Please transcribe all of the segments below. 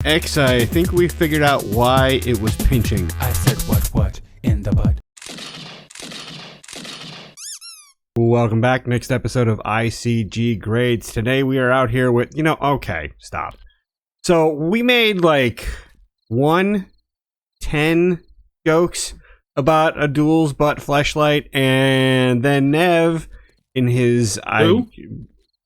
X, I think we figured out why it was pinching. I said what in the butt. Welcome back. Next episode of ICG Grades. Today we are out here with, okay, stop. So we made like 10 jokes about a Duel's butt fleshlight, and then Nev, in his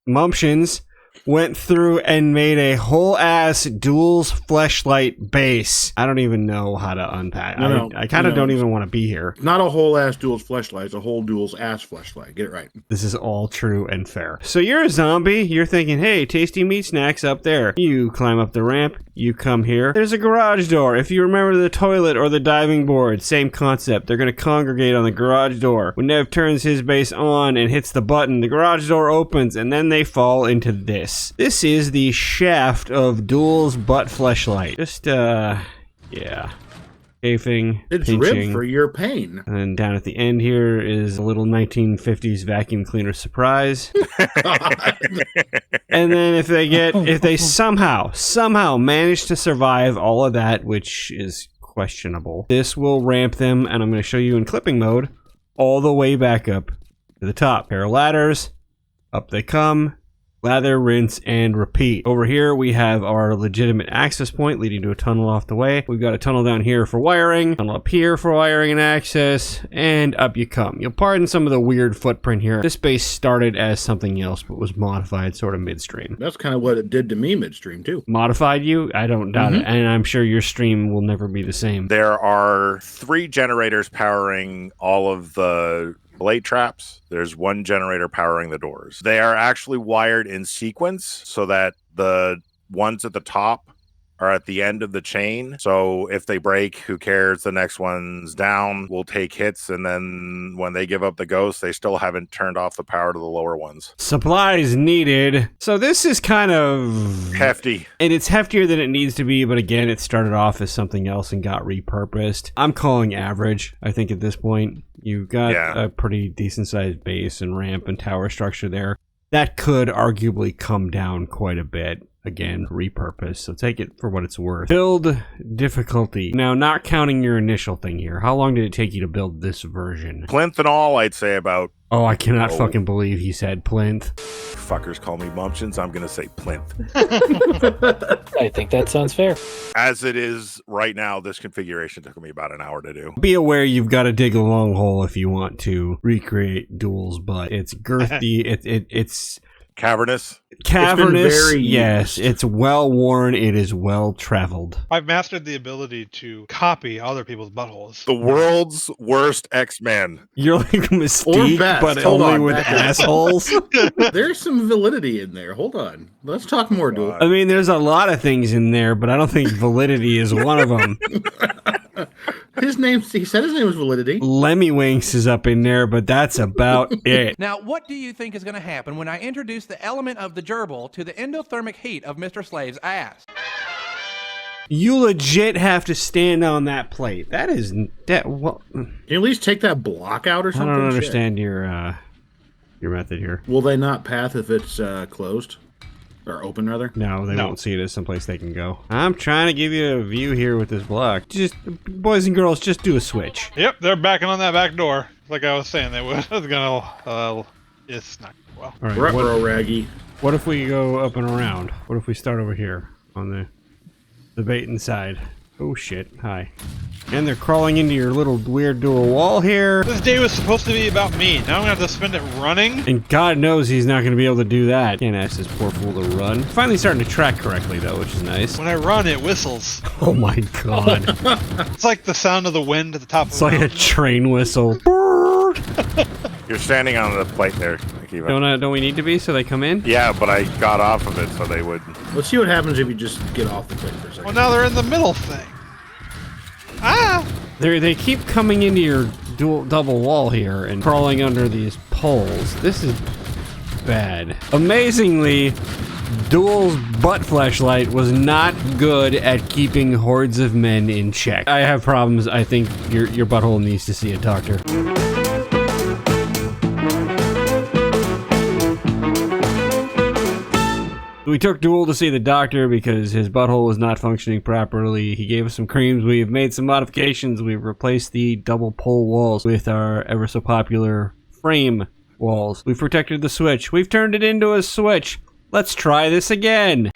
mumptions, went through and made a whole ass Duel's fleshlight base. I don't even know how to unpack. I kind of don't even want to be here. Not a whole ass Duel's fleshlight, it's a whole Duel's ass fleshlight. Get it right. This is all true and fair. So you're a zombie. You're thinking, hey, tasty meat snacks up there. You climb up the ramp. You come here. There's a garage door. If you remember the toilet or the diving board, same concept. They're going to congregate on the garage door. When Nev turns his base on and hits the button, the garage door opens, and then they fall into this. This is the shaft of Duel's butt fleshlight. Just, yeah. Chafing, it's pinching. ribbed for your pain. And then down at the end here is a little 1950s vacuum cleaner surprise. And then if they somehow manage to survive all of that, which is questionable, this will ramp them, and I'm going to show you in clipping mode, all the way back up to the top. Pair of ladders, up they come. Lather, rinse, and repeat. Over here, we have our legitimate access point leading to a tunnel off the way. We've got a tunnel down here for wiring, tunnel up here for wiring and access, and up you come. You'll pardon some of the weird footprint here. This base started as something else, but was modified sort of midstream. That's kind of what it did to me midstream, too. Modified you? I don't doubt it, and I'm sure your stream will never be the same. There are 3 generators powering all of the blade traps. There's 1 generator powering the doors. They are actually wired in sequence so that the ones at the top are at the end of the chain. So if they break, who cares? The next one's down, will take hits, and then when they give up the ghost, they still haven't turned off the power to the lower ones. Supplies needed. So this is kind of hefty. And it's heftier than it needs to be, but again, it started off as something else and got repurposed. I'm calling average, I think, at this point. You've got a pretty decent sized base and ramp and tower structure there. That could arguably come down quite a bit. Again, repurpose, so take it for what it's worth. Build difficulty. Now, not counting your initial thing here, how long did it take you to build this version? Plinth and all, I'd say about... Oh, I cannot fucking believe he said plinth. Fuckers call me mumptions, I'm gonna say plinth. I think that sounds fair. As it is right now, this configuration took me about an hour to do. Be aware you've got to dig a long hole if you want to recreate Duel's butt. It's girthy, it's... Cavernous, yes. It's well worn. It is well traveled. I've mastered the ability to copy other people's buttholes. The world's worst X-Men. You're like Mystique, but only with assholes. There's some validity in there. Hold on. Let's talk more, Duel. I mean, there's a lot of things in there, but I don't think validity is one of them. His name, he said his name was Validity. Lemmy Winks is up in there, but that's about it. Now, what do you think is going to happen when I introduce the element of the gerbil to the endothermic heat of Mr. Slave's ass? You legit have to stand on that plate. That is... well, can you at least take that block out or something? I don't understand your method here. Will they not path if it's closed? Or open, rather? No, they won't see it as someplace they can go. I'm trying to give you a view here with this block. Just, boys and girls, just do a switch. Yep, they're backing on that back door. Like I was saying, they were gonna, it's not well. All right, Ruh-roh, Raggy. What if we go up and around? What if we start over here on the bait inside? Oh shit, hi. And they're crawling into your little weird dual wall here. This day was supposed to be about me. Now I'm gonna have to spend it running. And God knows he's not gonna be able to do that. Can't ask this poor fool to run. Finally starting to track correctly though, which is nice. When I run, it whistles. Oh my God. It's like the sound of the wind at the top of the mountain. It's like a train whistle. You're standing on the plate there. Don't we need to be so they come in? Yeah, but I got off of it so they would. Let's see what happens if you just get off the plate for a second. Well, now they're in the middle thing. Ah! They keep coming into your double wall here and crawling under these poles. This is bad. Amazingly, Duel's butt fleshlight was not good at keeping hordes of men in check. I have problems. I think your butthole needs to see a doctor. We took Duel to see the doctor because his butthole was not functioning properly. He gave us some creams. We've made some modifications. We've replaced the double pole walls with our ever so popular frame walls. We've protected the switch. We've turned it into a switch. Let's try this again.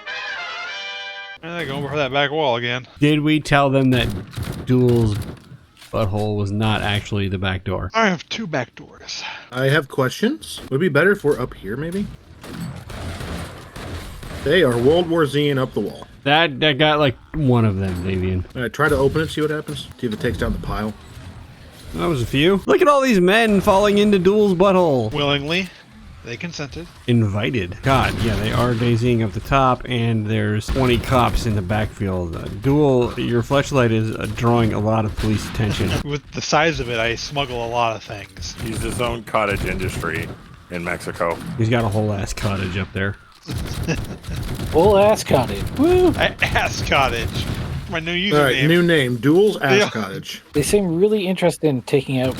Going for that back wall again. Did we tell them that Duel's butthole was not actually the back door? I have 2 back doors. I have questions. Would it be better if we're up here, maybe? They are World War Z-ing up the wall. That got like one of them, Davian. All right, try to open it, see what happens. See if it takes down the pile. That was a few. Look at all these men falling into Duel's butthole. Willingly. They consented. Invited. God, yeah, they are daisying up the top, and there's 20 cops in the backfield. Duel, your flashlight is drawing a lot of police attention. With the size of it, I smuggle a lot of things. He's his own cottage industry in Mexico. He's got a whole ass cottage up there. Full ass cottage. Woo! Ass Cottage. My new username. All right, new name. Duel's Ass Cottage. They seem really interested in taking out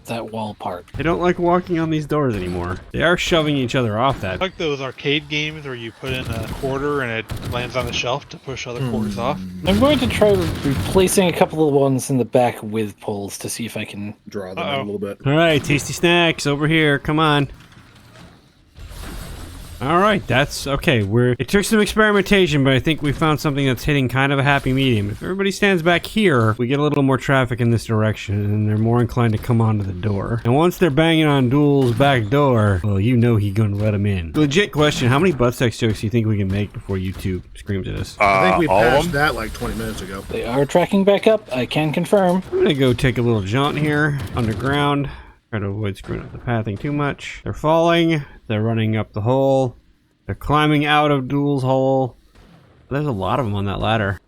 that wall part. They don't like walking on these doors anymore. They are shoving each other off that. Like those arcade games where you put in a quarter and it lands on the shelf to push other quarters off. I'm going to try replacing a couple of ones in the back with poles to see if I can... Draw them out a little bit. All right, tasty snacks over here. Come on. All right, that's okay. It took some experimentation, but I think we found something that's hitting kind of a happy medium. If everybody stands back here, we get a little more traffic in this direction, and they're more inclined to come onto the door. And once they're banging on Duel's back door, well, you know he's gonna let them in. Legit question: how many butt sex jokes do you think we can make before YouTube screams at us? I think we all of passed them? that like 20 minutes ago. They are tracking back up, I can confirm. I'm gonna go take a little jaunt here underground. Try to avoid screwing up the pathing too much. They're falling. They're running up the hole. They're climbing out of Duel's hole. There's a lot of them on that ladder.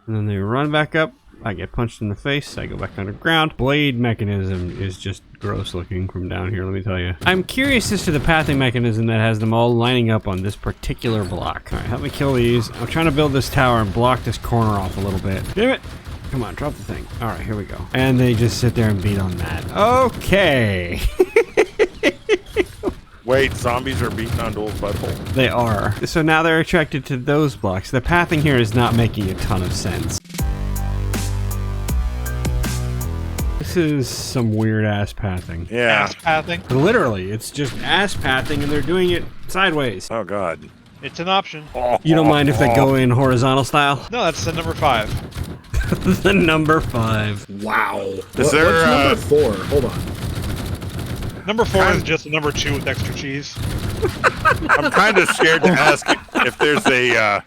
And then they run back up. I get punched in the face. I go back underground. Blade mechanism is just gross looking from down here, let me tell you. I'm curious as to the pathing mechanism that has them all lining up on this particular block. All right, help me kill these. I'm trying to build this tower and block this corner off a little bit. Damn it. Come on, drop the thing. All right, here we go. And they just sit there and beat on that. Okay. Wait, zombies are beating on Duel's butthole. They are. So now they're attracted to those blocks. The pathing here is not making a ton of sense. This is some weird ass pathing. Yeah. Ass pathing. Literally, it's just ass pathing and they're doing it sideways. Oh, God. It's an option. You don't mind if they go in horizontal style? No, that's the number 5. The number 5. Wow. Is there, what's number 4? Hold on. Number 4 is just a number 2 with extra cheese. I'm kind of scared to ask if there's a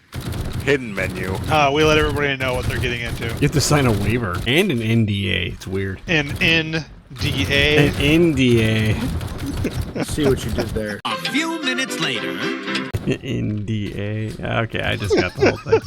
hidden menu. We let everybody know what they're getting into. You have to sign a waiver and an NDA. It's weird. An NDA. An NDA. Let's see what you did there. A few minutes later. NDA. Okay, I just got the whole thing.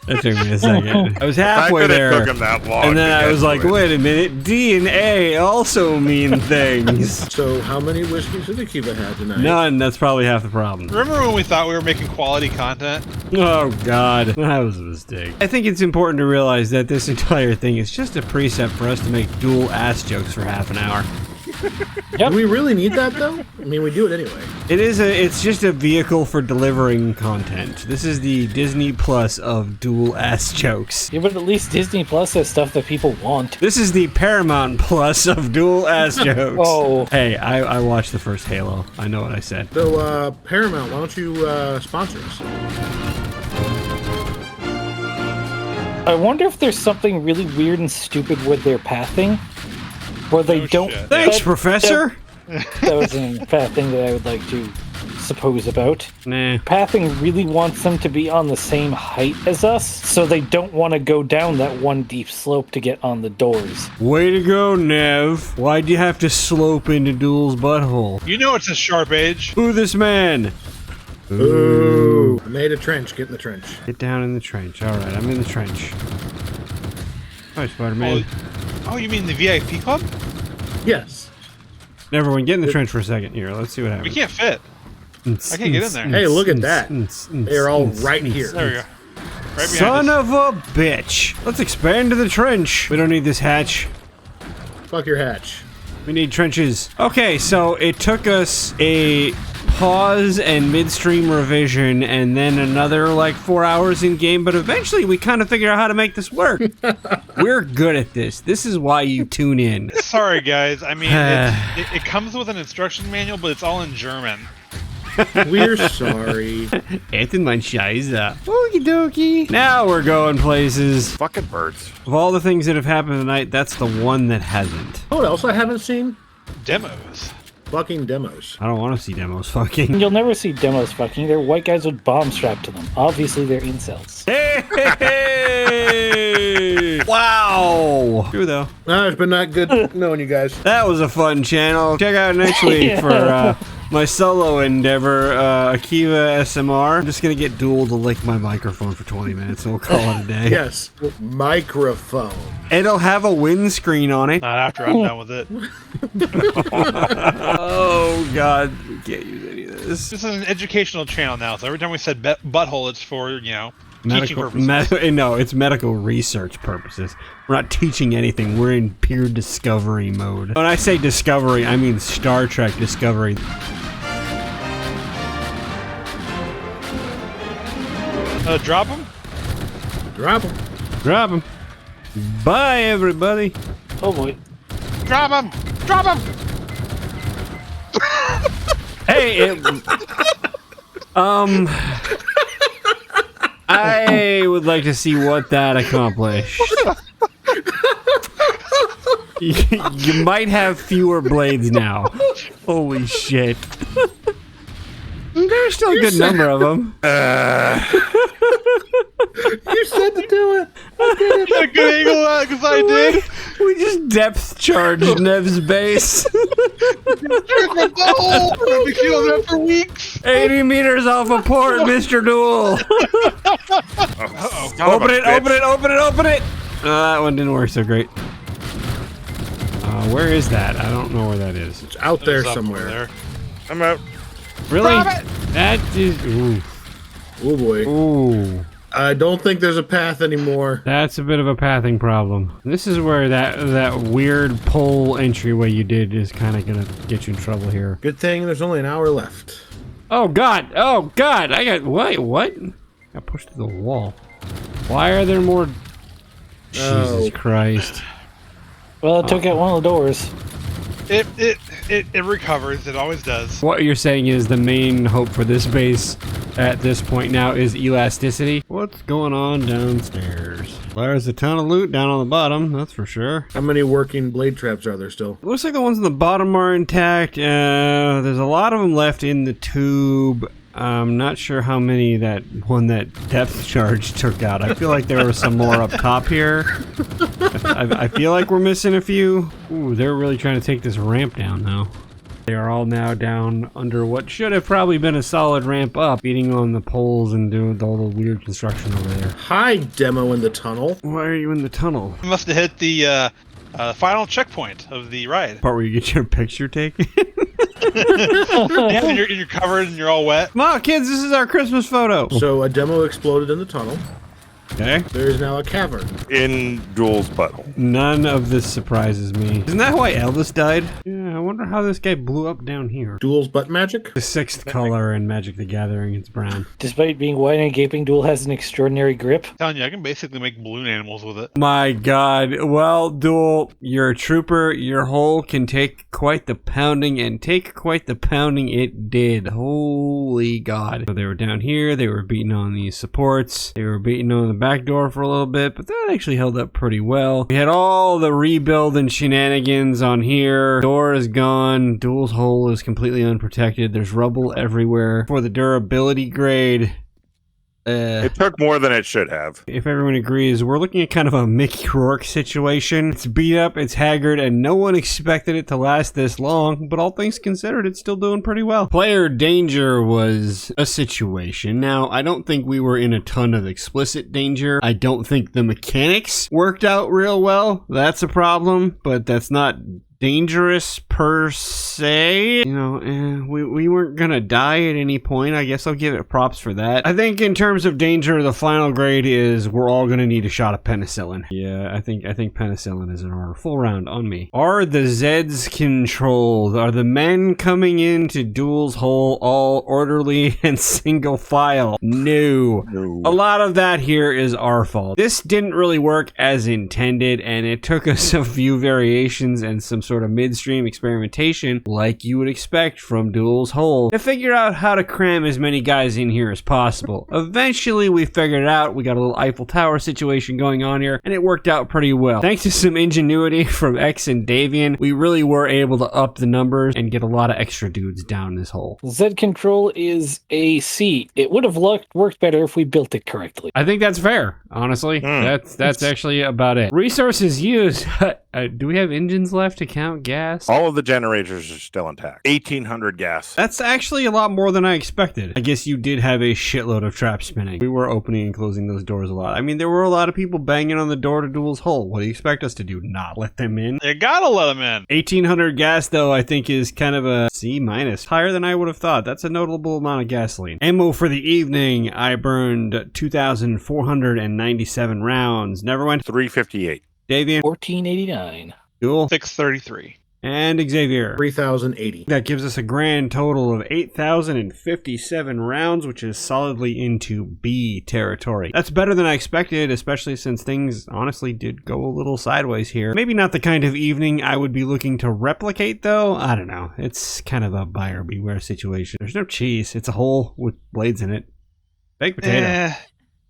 That took me a second. I was halfway there, Took him that long and then to I get was to like, it. wait a minute, D and A also mean things. So how many whiskeys did Akiva have tonight? None, that's probably half the problem. Remember when we thought we were making quality content? Oh god, that was a mistake. I think it's important to realize that this entire thing is just a precept for us to make Duel ass jokes for half an hour. Do we really need that though? I mean, we do it anyway. It's just a vehicle for delivering content. This is the Disney Plus of Duel ass jokes. Yeah, but at least Disney Plus has stuff that people want. This is the Paramount Plus of Duel ass jokes. Oh. Hey, I watched the first Halo. I know what I said. So, Paramount, why don't you sponsor us? I wonder if there's something really weird and stupid with their pathing, where they Oh, don't. shit. Thanks, Professor. That was a thing that I would like to suppose about. Nah. Pathing really wants them to be on the same height as us, so they don't want to go down that one deep slope to get on the doors. Way to go, Nev. Why'd you have to slope into Duel's butthole? You know it's a sharp age. Who this man? Ooh. I made a trench. Get in the trench. Get down in the trench. Alright, I'm in the trench. Hi, Spider-Man. Oh, you mean the VIP club? Yes. Everyone, get in the trench for a second here. Let's see what We happens. can't fit. I can't get in there. Hey, look at that. They're all right here. There we go. Right behind Son us. of a bitch. Let's expand to the trench. We don't need this hatch. Fuck your hatch. We need trenches. Okay, so it took us a pause and midstream revision, and then another like 4 hours in game. But eventually, we kind of figured out how to make this work. We're good at this. This is why you tune in. Sorry, guys. I mean, it comes with an instruction manual, but it's all in German. We're sorry. Essen mein Scheiße. Okie dokie. Now we're going places. Fucking birds. Of all the things that have happened tonight, that's the one that hasn't. What else I haven't seen? Demos. Fucking demos. I don't want to see demos fucking. You'll never see demos fucking. They're white guys with bombs strapped to them. Obviously, they're incels. Hey! Wow! True though. It's been not good knowing you guys. That was a fun channel. Check out next week for my solo endeavor, Akiva SMR. I'm just gonna get Duel to lick my microphone for 20 minutes and we'll call it a day. Yes, microphone. It'll have a windscreen on it. Not after I'm done with it. Oh god, we can't use any of this. This is an educational channel now, so every time we said butthole, it's for, you know, teaching Medical, purposes. no, it's medical research purposes. We're not teaching anything. We're in pure discovery mode. When I say discovery, I mean Star Trek Discovery. Drop them? Drop them. Drop him. Bye, everybody. Oh boy. Drop them! Drop them! Hey, I would like to see what that accomplished. You might have fewer blades now. Holy shit. There's still a good number of them. You said to do it. Got a good angle on it, because I did. We just depth charged Nev's base. Here's my butthole! I've been feeling that for weeks. 80 meters off a port, Mr. Duel. Open it, open it, open it, open it. That one didn't work so great. Where is that? I don't know where that is. It's out there It's up somewhere. there. I'm out. Really? Grab it! That is... Ooh. Oh boy. Ooh. I don't think there's a path anymore. That's a bit of a pathing problem. This is where that weird pole entryway you did is kind of gonna get you in trouble here. Good thing there's only an hour left. Oh god! Oh god! I got... Wait, what? I got pushed to the wall. Why are there more... Oh. Jesus Christ. Well, it took out one of the doors. It recovers. It always does. What you're saying is the main hope for this base at this point now is elasticity. What's going on downstairs? There's a ton of loot down on the bottom, that's for sure. How many working blade traps are there still? Looks like the ones on the bottom are intact. There's a lot of them left in the tube. I'm not sure how many that depth charge took out. I feel like there were some more up top here. I feel like we're missing a few. Ooh, they're really trying to take this ramp down now. They are all now down under what should have probably been a solid ramp up, beating on the poles and doing all the weird construction over there. Hi, demo in the tunnel. Why are you in the tunnel? You must have hit the final checkpoint of the ride. Part where you get your picture taken? Yeah, and you're covered and you're all wet. Come on, kids, this is our Christmas photo. So a demo exploded in the tunnel. Okay. There is now a cavern. In Duel's butthole. None of this surprises me. Isn't that why Elvis died? Yeah, I wonder how this guy blew up down here. Duel's butt magic. The sixth color in Magic the Gathering, it's brown. Despite being white and gaping, Duel has an extraordinary grip. I'm telling you, I can basically make balloon animals with it. My god. Well, Duel, you're a trooper. Your hole can take quite the pounding, and take quite the pounding it did. Holy god. So they were down here, they were beating on these supports, they were beating on the back door for a little bit, but that actually held up pretty well. We had all the rebuild and shenanigans on here. Door is gone. Duel's hole is completely unprotected. There's rubble everywhere. For the durability grade, It took more than it should have. if everyone agrees, we're looking at kind of a Mickey Rourke situation. It's beat up, it's haggard, and no one expected it to last this long, but all things considered, it's still doing pretty well. Player danger was a situation. Now, I don't think we were in a ton of explicit danger. I don't think the mechanics worked out real well. That's a problem, but that's not dangerous per se. You know, we weren't gonna die at any point. I guess I'll give it props for that. I think in terms of danger, the final grade is we're all gonna need a shot of penicillin. Yeah, I think penicillin is our full round on me. Are the Zeds controlled? Are the men coming into Duel's hole all orderly and single file? No. A lot of that here is our fault. This didn't really work as intended, and it took us a few variations and some sort of midstream experimentation, like you would expect from Duel's hole, to figure out how to cram as many guys in here as possible. Eventually, we figured it out. We got a little Eiffel Tower situation going on here, and it worked out pretty well. Thanks to some ingenuity from X and Davian, we really were able to up the numbers and get a lot of extra dudes down this hole. Z control is a C. It would have worked better if we built it correctly. I think that's fair, honestly. That's actually about it. Resources used. Do we have engines left to count gas? All of the generators are still intact. 1,800 gas. That's actually a lot more than I expected. I guess you did have a shitload of traps spinning. We were opening and closing those doors a lot. I mean, there were a lot of people banging on the door to Duel's hole. What do you expect us to do? Not let them in? You gotta let them in. 1,800 gas, though, I think is kind of a C-. Higher than I would have thought. That's a notable amount of gasoline. Ammo for the evening, I burned 2,497 rounds. Never went. 358. Davian. 1489. Duel. 633. And Xavier. 3,080. That gives us a grand total of 8,057 rounds, which is solidly into B territory. That's better than I expected, especially since things honestly did go a little sideways here. Maybe not the kind of evening I would be looking to replicate, though. I don't know. It's kind of a buyer beware situation. There's no cheese. It's a hole with blades in it. Baked potato.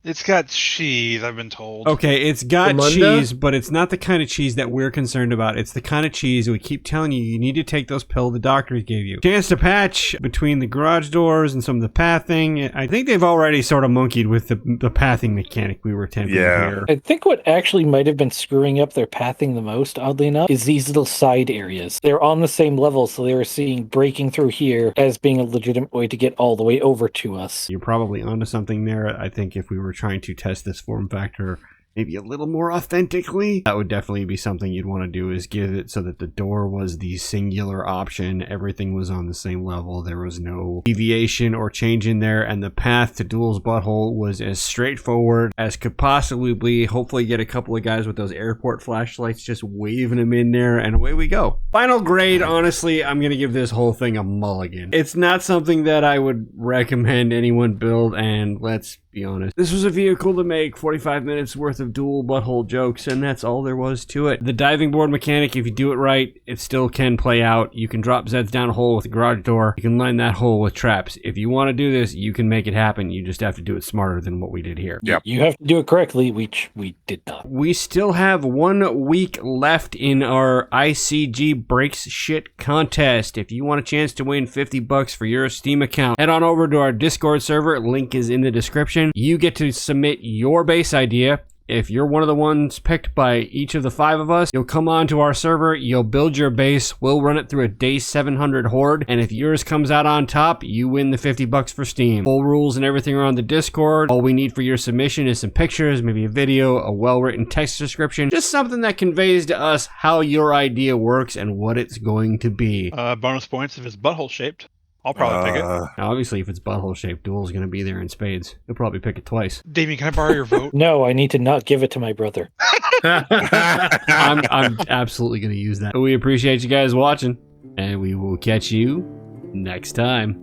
It's got cheese, I've been told. Okay, it's got Amunda? cheese, but it's not the kind of cheese that we're concerned about. It's the kind of cheese we keep telling you, you need to take those pills the doctors gave you. Chance to patch between the garage doors and some of the pathing. I think they've already sort of monkeyed with the pathing mechanic we were attempting here. I think what actually might have been screwing up their pathing the most, oddly enough, is these little side areas. They're on the same level, so they were seeing breaking through here as being a legitimate way to get all the way over to us. You're probably onto something there. I think if we were trying to test this form factor maybe a little more authentically, that would definitely be something you'd want to do, is give it so that the door was the singular option. Everything was on the same level. There was no deviation or change in there, and the path to Duel's butthole was as straightforward as could possibly be. Hopefully get a couple of guys with those airport flashlights just waving them in there, and away we go. Final grade, honestly, I'm gonna give this whole thing a mulligan. It's not something that I would recommend anyone build, and let's be honest, this was a vehicle to make 45 minutes worth of Duel butthole jokes, and that's all there was to it. The diving board mechanic, if you do it right, it still can play out. You can drop Zeds down a hole with a garage door. You can line that hole with traps. If you want to do this, you can make it happen. You just have to do it smarter than what we did here. Yep. You have to do it correctly, which we did not. We still have 1 week left in our ICG Breaks Shit contest. If you want a chance to win $50 for your Steam account, head on over to our Discord server. Link is in the description. You get to submit your base idea. If you're one of the ones picked by each of the 5 of us, you'll come onto our server, you'll build your base, we'll run it through a day 700 Horde, and if yours comes out on top, you win the $50 for Steam. Full rules and everything are on the Discord. All we need for your submission is some pictures, maybe a video, a well-written text description, just something that conveys to us how your idea works and what it's going to be. Bonus points if it's butthole shaped. I'll probably pick it. Now, obviously, if it's butthole shaped, Duel's going to be there in spades. He'll probably pick it twice. Damien, can I borrow your vote? No, I need to not give it to my brother. I'm absolutely going to use that. But we appreciate you guys watching, and we will catch you next time.